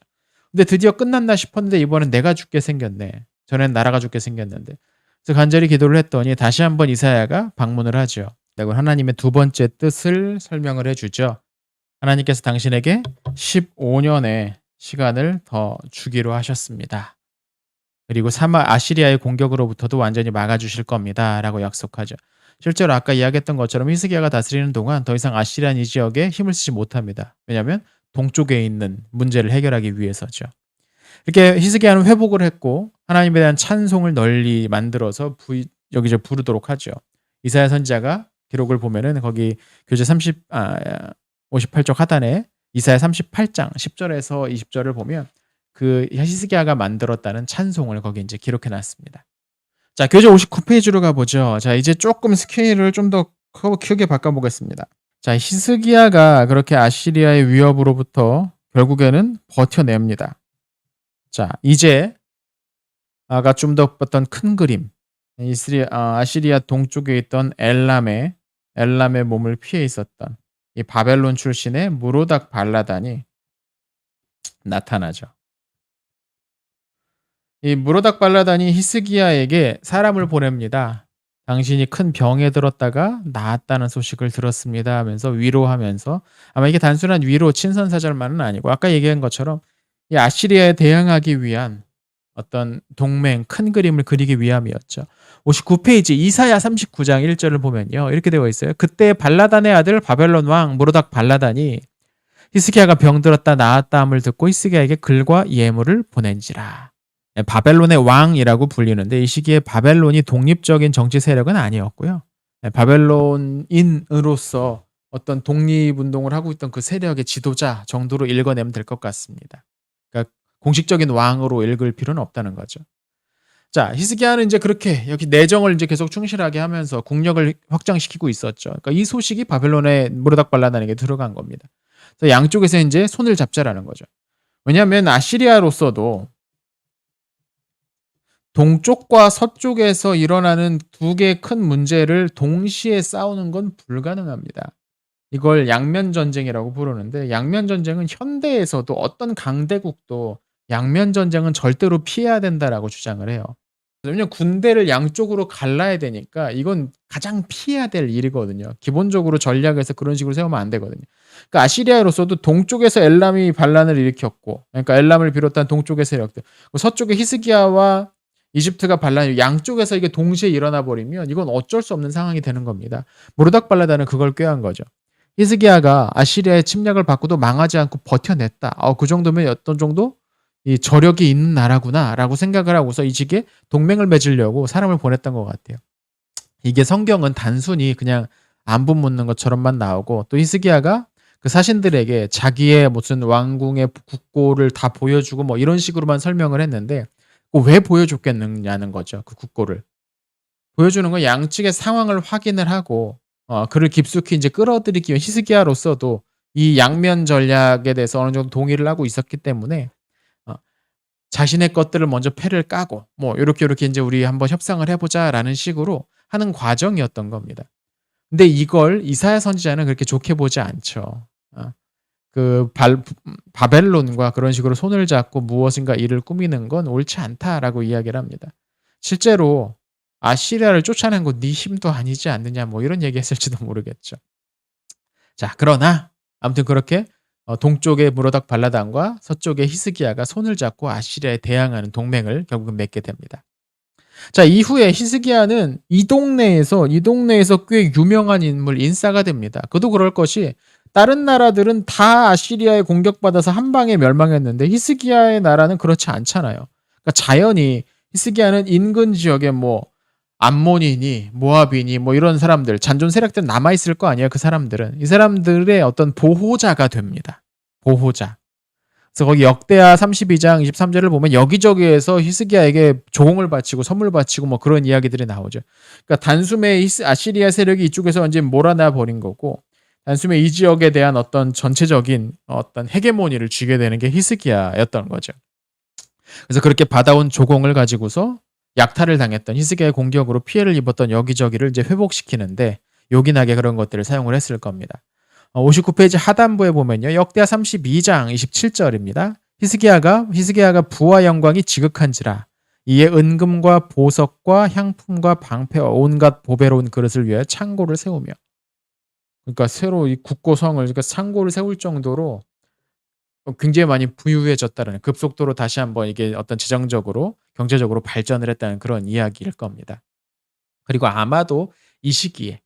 근데 드디어 끝났나 싶었는데 이번엔 내가 죽게 생겼네. 전엔 나라가 죽게 생겼는데. 그래서 간절히 기도를 했더니 다시 한번 이사야가 방문을 하죠. 그리고 하나님의 두 번째 뜻을 설명을 해 주죠. 하나님께서 당신에게 15 년의 시간을 더 주기로 하셨습니다. 그리고 사마 아시리아의 공격으로부터도 완전히 막아주실 겁니다라고 약속하죠. 실제로 아까 이야기했던 것처럼 히스기야가 다스리는 동안 더 이상 아시리안 이 지역에 힘을 쓰지 못합니다. 왜냐하면 동쪽에 있는 문제를 해결하기 위해서죠. 이렇게 히스기야는 회복을 했고 하나님에 대한 찬송을 널리 만들어서 여기저기 부르도록 하죠. 이사야 선지자가 기록을 보면은 거기 교재 58쪽 하단에 이사야 38장 10절에서 20절을 보면 그 히스기야가 만들었다는 찬송을 거기 이제 기록해 놨습니다. 자, 교재 59페이지로 가보죠. 자, 이제 조금 스케일을 좀 더 크게 바꿔보겠습니다. 자, 히스기야가 그렇게 아시리아의 위협으로부터 결국에는 버텨냅니다. 자, 이제 아까 좀 더 봤던 큰 그림, 아시리아 동쪽에 있던 엘람의 몸을 피해 있었던 이 바벨론 출신의 무로닥 발라단이 나타나죠. 이 무로닥 발라단이 히스기야에게 사람을 보냅니다. 당신이 큰 병에 들었다가 나았다는 소식을 들었습니다 하면서 위로하면서, 아마 이게 단순한 위로 친선사절만은 아니고 아까 얘기한 것처럼 이 아시리아에 대항하기 위한 어떤 동맹, 큰 그림을 그리기 위함이었죠. 59페이지 이사야 39장 1절을 보면요, 이렇게 되어 있어요. 그때 발라단의 아들 바벨론 왕 무로닥 발라단이 히스기야가 병들었다 나았다함을 듣고 히스기야에게 글과 예물을 보낸지라. 바벨론의 왕이라고 불리는데 이 시기에 바벨론이 독립적인 정치 세력은 아니었고요. 바벨론인으로서 어떤 독립운동을 하고 있던 그 세력의 지도자 정도로 읽어내면 될 것 같습니다. 그러니까 공식적인 왕으로 읽을 필요는 없다는 거죠. 자, 히스기야는 이제 그렇게 여기 내정을 이제 계속 충실하게 하면서 국력을 확장시키고 있었죠. 그러니까 이 소식이 바벨론의 무로닥 발라단에게 들어간 겁니다. 그래서 양쪽에서 이제 손을 잡자라는 거죠. 왜냐하면 아시리아로서도 동쪽과 서쪽에서 일어나는 두 개의 큰 문제를 동시에 싸우는 건 불가능합니다. 이걸 양면 전쟁이라고 부르는데, 양면 전쟁은 현대에서도 어떤 강대국도 양면 전쟁은 절대로 피해야 된다라고 주장을 해요. 왜냐면 군대를 양쪽으로 갈라야 되니까 이건 가장 피해야 될 일이거든요. 기본적으로 전략에서 그런 식으로 세우면 안 되거든요. 그러니까 아시리아로서도 동쪽에서 엘람이 반란을 일으켰고, 그러니까 엘람을 비롯한 동쪽의 세력들, 서쪽에 히스기야와 이집트가 반란, 양쪽에서 이게 동시에 일어나 버리면 이건 어쩔 수 없는 상황이 되는 겁니다. 무르닥 발라단은 그걸 꾀한 거죠. 히스기야가 아시리아의 침략을 받고도 망하지 않고 버텨냈다. 그 정도면 어떤 정도 이 저력이 있는 나라구나라고 생각을 하고서 이 시기에 동맹을 맺으려고 사람을 보냈던 것 같아요. 이게 성경은 단순히 그냥 안부 묻는 것처럼만 나오고, 또 히스기야가 그 사신들에게 자기의 무슨 왕궁의 국고를 다 보여주고 뭐 이런 식으로만 설명을 했는데, 왜 보여줬겠느냐는 거죠. 그 국고를 보여주는 건 양측의 상황을 확인을 하고 그를 깊숙이 이제 끌어들이기 위한, 히스기야로서도 이 양면 전략에 대해서 어느 정도 동의를 하고 있었기 때문에 자신의 것들을 먼저 패를 까고 뭐 요렇게 이제 우리 한번 협상을 해보자라는 식으로 하는 과정이었던 겁니다. 근데 이걸 이사야 선지자는 그렇게 좋게 보지 않죠. 그 바벨론과 그런 식으로 손을 잡고 무엇인가 일을 꾸미는 건 옳지 않다라고 이야기를 합니다. 실제로 아시리아를 쫓아낸 건 네 힘도 아니지 않느냐 뭐 이런 얘기했을지도 모르겠죠. 자, 그러나 아무튼 그렇게 동쪽의 무로닥 발라단과 서쪽의 히스기야가 손을 잡고 아시리아에 대항하는 동맹을 결국은 맺게 됩니다. 자, 이후에 히스기야는 이 동네에서 꽤 유명한 인물, 인싸가 됩니다. 그도 그럴 것이, 다른 나라들은 다 아시리아에 공격받아서 한 방에 멸망했는데 히스기야의 나라는 그렇지 않잖아요. 그러니까 자연히 히스기야는 인근 지역에 뭐 암몬이니 모압이니 뭐 이런 사람들, 잔존 세력들 남아 있을 거 아니에요. 그 사람들은 이 사람들의 어떤 보호자가 됩니다. 보호자. 그래서 거기 역대하 32장 23절을 보면 여기저기에서 히스기야에게 조공을 바치고 선물 바치고 뭐 그런 이야기들이 나오죠. 그러니까 단숨에 아시리아 세력이 이쪽에서 완전히 몰아나 버린 거고, 단숨에 이 지역에 대한 어떤 전체적인 어떤 헤게모니를 쥐게 되는 게 히스기야였던 거죠. 그래서 그렇게 받아온 조공을 가지고서 약탈을 당했던, 히스기야의 공격으로 피해를 입었던 여기저기를 이제 회복시키는데 요긴하게 그런 것들을 사용을 했을 겁니다. 59페이지 하단부에 보면요, 역대하 32장 27절입니다. 히스기야가 부와 영광이 지극한지라 이에 은금과 보석과 향품과 방패와 온갖 보배로운 그릇을 위하여 창고를 세우며, 그러니까 새로 이 국고성을, 그러니까 창고를 세울 정도로 굉장히 많이 부유해졌다는, 급속도로 다시 한번 이게 어떤 재정적으로 경제적으로 발전을 했다는 그런 이야기일 겁니다. 그리고 아마도 이 시기에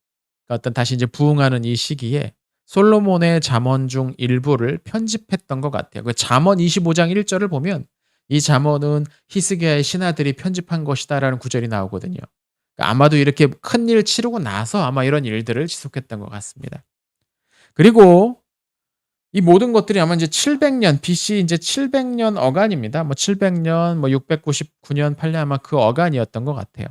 그러니까 어떤 다시 이제 부흥하는 이 시기에 솔로몬의 잠언 중 일부를 편집했던 것 같아요. 그 잠언 25장 1절을 보면 이 잠언은 히스기야의 신하들이 편집한 것이다라는 구절이 나오거든요. 그러니까 아마도 이렇게 큰일 치르고 나서 아마 이런 일들을 지속했던 것 같습니다. 그리고 이 모든 것들이 아마 이제 700년 BC 이제 700년 어간입니다. 뭐 700년 뭐 699년 8년 아마 그 어간이었던 것 같아요.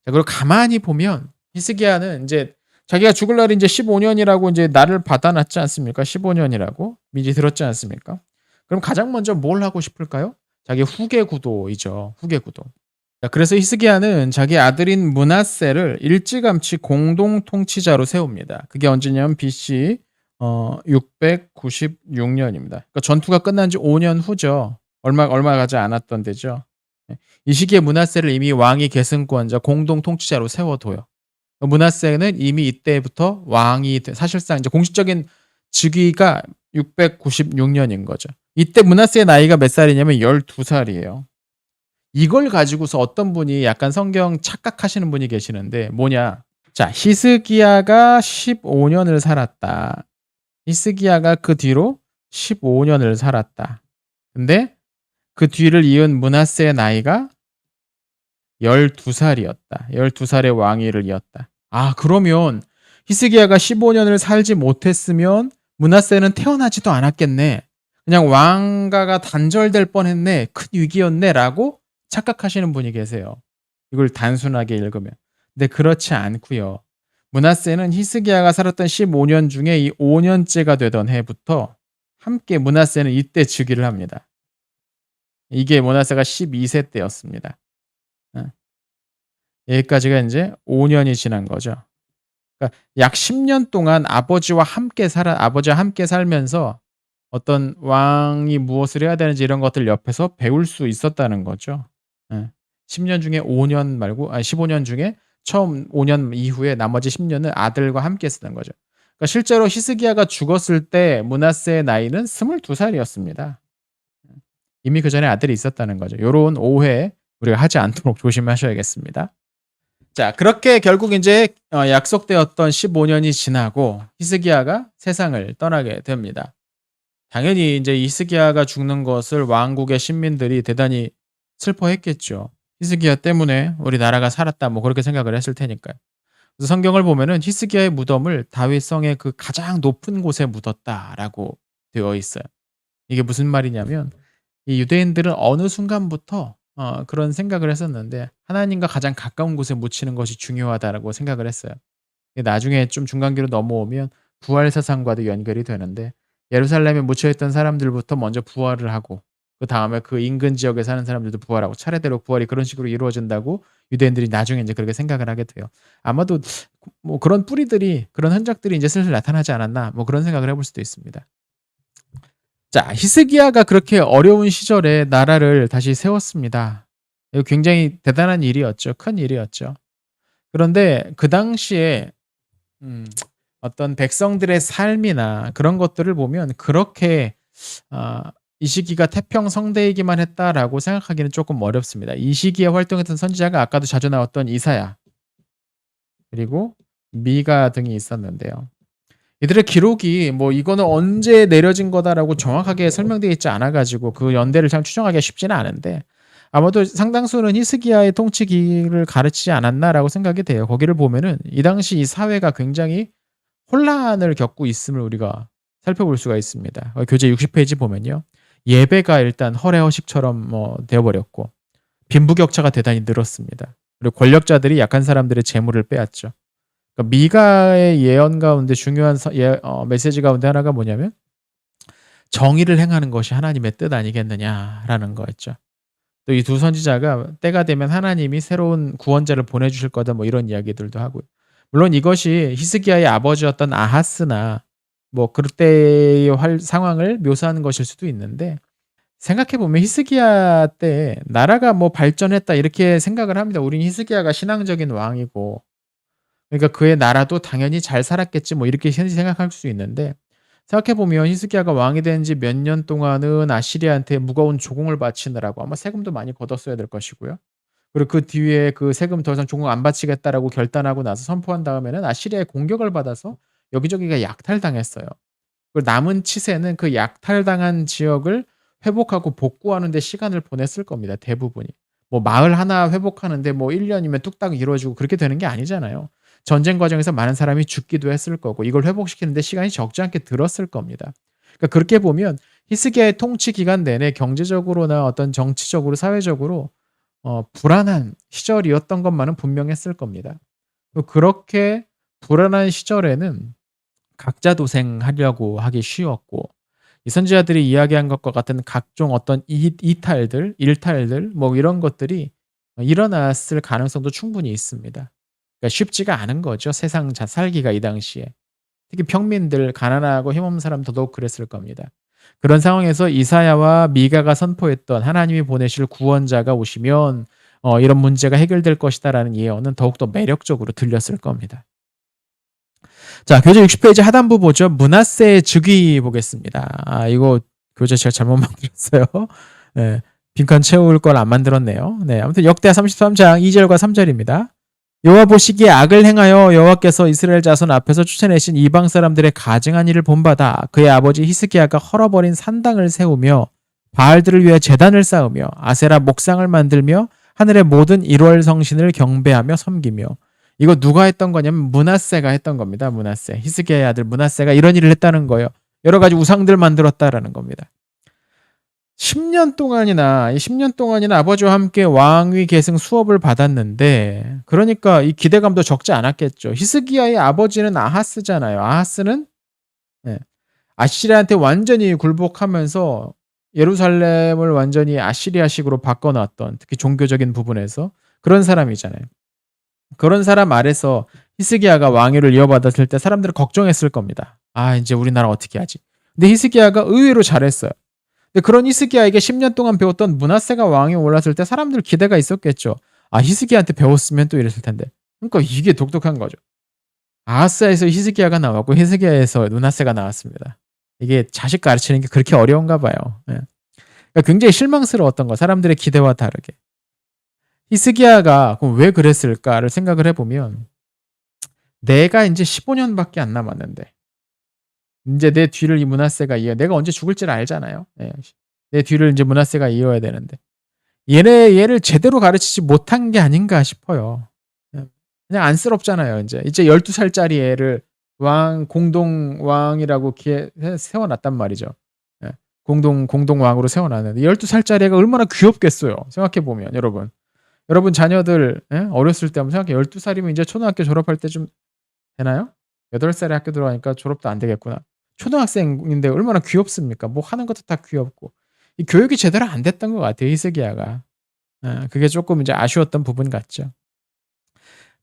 자, 그리고 가만히 보면 히스기야는 인제 자기가 죽을 날이 인제 15년이라고 인제 날을 받아 놨지 않습니까? 15년이라고 미리 들었지 않습니까? 그럼 가장 먼저 뭘 하고 싶을까요? 자기의 후계 구도이죠. 후계 구도. 자, 그래서 히스기야는 자기 아들인 므낫세를 일찌감치 공동 통치자로 세웁니다. 그게 언제냐면 BC 696년입니다. 그러니까 전투가 끝난 지 5년 후죠. 얼마 가지 않았던 때죠. 예. 이 시기에 므낫세를 이미 왕위 계승권자 공동 통치자로 세워둬요. 므낫세는 이미 이때부터 왕이 사실상 이제 공식적인 즉위가 696년인 거죠. 이때 므낫세의 나이가 몇 살이냐면 12살이에요. 이걸 가지고서 어떤 분이 약간 성경 착각하시는 분이 계시는데 뭐냐? 자, 히스기야가 15년을 살았다. 히스기야가 그 뒤로 15년을 살았다. 근데 그 뒤를 이은 므낫세의 나이가 12살이었다. 12살의 왕위를 이었다. 아, 그러면 히스기야가 15년을 살지 못했으면 므낫세는 태어나지도 않았겠네. 그냥 왕가가 단절될 뻔했네. 큰 위기였네라고 착각하시는 분이 계세요. 이걸 단순하게 읽으면. 근데 그렇지 않고요. 므낫세는 히스기야가 살았던 15년 중에 이 5년째가 되던 해부터 함께 므낫세는 이때 즉위를 합니다. 이게 므낫세가 12세 때였습니다. 여기까지가 이제 5년이 지난 거죠. 그러니까 약 10년 동안 아버지와 함께 살면서 어떤 왕이 무엇을 해야 되는지 이런 것들 옆에서 배울 수 있었다는 거죠. 10년 중에 5년 말고 15년 중에 처음 5년 이후에 나머지 10년을 아들과 함께 쓰는 거죠. 그러니까 실제로 히스기야가 죽었을 때 므낫세의 나이는 22살이었습니다. 이미 그 전에 아들이 있었다는 거죠. 요런 오해 우리가 하지 않도록 조심하셔야겠습니다. 자, 그렇게 결국 이제 약속되었던 15년이 지나고 히스기야가 세상을 떠나게 됩니다. 당연히 이제 히스기야가 죽는 것을 왕국의 신민들이 대단히 슬퍼했겠죠. 히스기야 때문에 우리 나라가 살았다 뭐 그렇게 생각을 했을 테니까요. 그래서 성경을 보면은 히스기야의 무덤을 다윗성의 그 가장 높은 곳에 묻었다라고 되어 있어요. 이게 무슨 말이냐면 이 유대인들은 어느 순간부터 그런 생각을 했었는데 하나님과 가장 가까운 곳에 묻히는 것이 중요하다라고 생각을 했어요. 나중에 좀 중간기로 넘어오면 부활 사상과도 연결이 되는데 예루살렘에 묻혀 있던 사람들부터 먼저 부활을 하고 그다음에 그 인근 지역에 사는 사람들도 부활하고 차례대로 부활이 그런 식으로 이루어진다고 유대인들이 나중에 이제 그렇게 생각을 하게 돼요. 아마도 뭐 그런 뿌리들이 그런 흔적들이 이제 슬슬 나타나지 않았나 뭐 그런 생각을 해볼 수도 있습니다. 자, 히스기야가 그렇게 어려운 시절에 나라를 다시 세웠습니다. 이거 굉장히 대단한 일이었죠. 큰 일이었죠. 그런데 그 당시에 어떤 백성들의 삶이나 그런 것들을 보면 그렇게 이 시기가 태평성대이기만 했다라고 생각하기는 조금 어렵습니다. 이 시기에 활동했던 선지자가 아까도 자주 나왔던 이사야 그리고 미가 등이 있었는데요. 이들의 기록이 뭐 이거는 언제 내려진 거다라고 정확하게 설명되어 있지 않아 가지고 그 연대를 참 추정하기가 쉽지는 않은데 아마도 상당수는 히스기야의 통치기를 가르치지 않았나라고 생각이 돼요. 거기를 보면은 이 당시 이 사회가 굉장히 혼란을 겪고 있음을 우리가 살펴볼 수가 있습니다. 교재 60페이지 보면요. 예배가 일단 허례허식처럼 뭐 되어 버렸고 빈부격차가 대단히 늘었습니다. 그리고 권력자들이 약한 사람들의 재물을 빼앗죠. 그러니까 미가의 예언 가운데 중요한 메시지 가운데 하나가 뭐냐면 정의를 행하는 것이 하나님의 뜻 아니겠느냐라는 거였죠. 또 이 두 선지자가 때가 되면 하나님이 새로운 구원자를 보내주실 거다 뭐 이런 이야기들도 하고요. 물론 이것이 히스기야의 아버지였던 아하스나 뭐 그때의 상황을 묘사하는 것일 수도 있는데 생각해 보면 히스기야 때 나라가 뭐 발전했다 이렇게 생각을 합니다. 우린 히스기야가 신앙적인 왕이고 그러니까 그의 나라도 당연히 잘 살았겠지 뭐 이렇게 생각할 수 있는데 생각해보면 히스기야가 왕이 된 지 몇 년 동안은 아시리아한테 무거운 조공을 바치느라고 아마 세금도 많이 걷었어야 될 것이고요. 그리고 그 뒤에 그 세금 더 이상 조공 안 바치겠다라고 결단하고 나서 선포한 다음에는 아시리아의 공격을 받아서 여기저기가 약탈당했어요. 그 남은 치세는 그 약탈당한 지역을 회복하고 복구하는 데 시간을 보냈을 겁니다, 대부분이. 뭐 마을 하나 회복하는데 뭐 1 년이면 뚝딱 이루어지고 그렇게 되는 게 아니잖아요. 전쟁 과정에서 많은 사람이 죽기도 했을 거고 이걸 회복시키는 데 시간이 적지 않게 들었을 겁니다. 그러니까 그렇게 보면 히스기야의 통치 기간 내내 경제적으로나 어떤 정치적으로 사회적으로 불안한 시절이었던 것만은 분명했을 겁니다. 그렇게 불안한 시절에는 각자 도생하려고 하기 쉬웠고 이 선지자들이 이야기한 것과 같은 각종 어떤 이탈들, 일탈들 뭐 이런 것들이 일어났을 가능성도 충분히 있습니다. 그러니까 쉽지가 않은 거죠. 세상 살기가 이 당시에. 특히 평민들, 가난하고 힘없는 사람 더더욱 그랬을 겁니다. 그런 상황에서 이사야와 미가가 선포했던 하나님이 보내실 구원자가 오시면 이런 문제가 해결될 것이다라는 예언은 더욱더 매력적으로 들렸을 겁니다. 자, 교재 60페이지 하단부 보죠. 므낫세의 즉위 보겠습니다. 이거 교재 제가 잘못 만들었어요. 네, 빈칸 채울 걸 안 만들었네요. 네, 아무튼 역대하 33장 2절과 3절입니다. 여호와 보시기에 악을 행하여 여호와께서 이스라엘 자손 앞에서 쫓아내신 이방 사람들의 가증한 일을 본받아 그의 아버지 히스기야가 헐어버린 산당을 세우며 바알들을 위해 제단을 쌓으며 아세라 목상을 만들며 하늘의 모든 일월 성신을 경배하며 섬기며. 이거 누가 했던 거냐면 므낫세가 했던 겁니다. 므낫세. 히스기야의 아들 므낫세가 이런 일을 했다는 거예요. 여러 가지 우상들 만들었다라는 겁니다. 10년 동안이나 아버지와 함께 왕위 계승 수업을 받았는데 그러니까 이 기대감도 적지 않았겠죠. 히스기야의 아버지는 아하스잖아요. 아하스는 아시리아한테 완전히 굴복하면서 예루살렘을 완전히 아시리아식으로 바꿔놨던 특히 종교적인 부분에서 그런 사람이잖아요. 그런 사람 아래서 히스기야가 왕위를 이어받았을 때 사람들은 걱정했을 겁니다. 아, 이제 우리나라 어떻게 하지? 근데 히스기야가 의외로 잘했어요. 근데 그런 히스기야에게 10년 동안 배웠던 므낫세가 왕에 올랐을 때 사람들 기대가 있었겠죠. 아, 히스기야한테 배웠으면 또 이랬을 텐데. 그러니까 이게 독특한 거죠. 아하스에서 히스기야가 나왔고 히스기야에서 므낫세가 나왔습니다. 이게 자식 가르치는 게 그렇게 어려운가 봐요. 예. 그러니까 굉장히 실망스러웠던 거. 사람들의 기대와 다르게. 히스기야가 그럼 왜 그랬을까를 생각을 해보면 내가 이제 15년밖에 안 남았는데 이제 내 뒤를 이 므낫세가 이어. 내가 언제 죽을지를 알잖아요. 네. 내 뒤를 이제 므낫세가 이어야 되는데 얘를 제대로 가르치지 못한 게 아닌가 싶어요. 그냥 안쓰럽잖아요. 이제 12살짜리 애를 공동 왕이라고 세워놨단 말이죠. 예. 공동 왕으로 세워놨는데 12살짜리 애가 얼마나 귀엽겠어요. 생각해 보면 여러분 자녀들 어렸을 때 한번 생각해. 12살이면 이제 초등학교 졸업할 때쯤 되나요? 8살에 학교 들어가니까 졸업도 안 되겠구나. 초등학생인데 얼마나 귀엽습니까? 뭐 하는 것도 다 귀엽고. 이 교육이 제대로 안 됐던 것 같아요. 히스기야가. 그게 조금 이제 아쉬웠던 부분 같죠.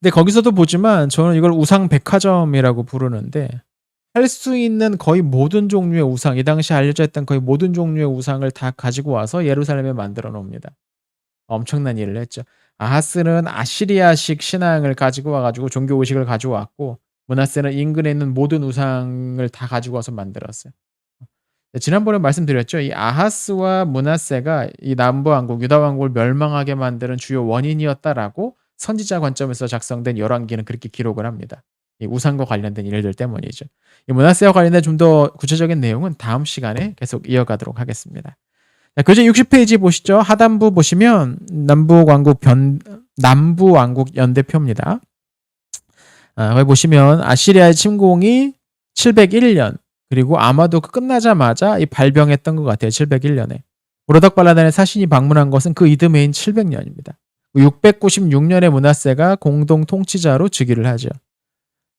근데 거기서도 보지만 저는 이걸 우상 백화점이라고 부르는데 할 수 있는 거의 모든 종류의 우상, 이 당시 알려져 있던 거의 모든 종류의 우상을 다 가지고 와서 예루살렘에 만들어 놓습니다. 엄청난 일을 했죠. 아하스는 아시리아식 신앙을 가지고 와가지고 종교 의식을 가지고 왔고 므낫세는 인근에 있는 모든 우상을 다 가지고 와서 만들었어요. 지난번에 말씀드렸죠. 이 아하스와 므낫세가 이 남부 왕국, 유다 왕국을 멸망하게 만드는 주요 원인이었다라고 선지자 관점에서 작성된 열왕기는 그렇게 기록을 합니다. 이 우상과 관련된 일들 때문이죠. 이 므낫세와 관련된 좀 더 구체적인 내용은 다음 시간에 계속 이어가도록 하겠습니다. 자, 교재 60페이지 보시죠. 하단부 보시면 남부 왕국 연대표입니다. 거기 보시면 아시리아의 침공이 701년 그리고 아마도 끝나자마자 발병했던 것 같아요. 701년에 무로닥 발라단의 사신이 방문한 것은 그 이듬해인 700년입니다. 696년에 므낫세가 공동 통치자로 즉위를 하죠.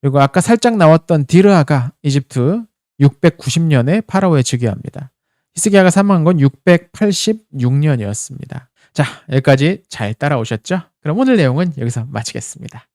그리고 아까 살짝 나왔던 디르아가 이집트 690년에 파라오에 즉위합니다. 히스기야가 사망한 건 686년이었습니다. 자, 여기까지 잘 따라오셨죠? 그럼 오늘 내용은 여기서 마치겠습니다.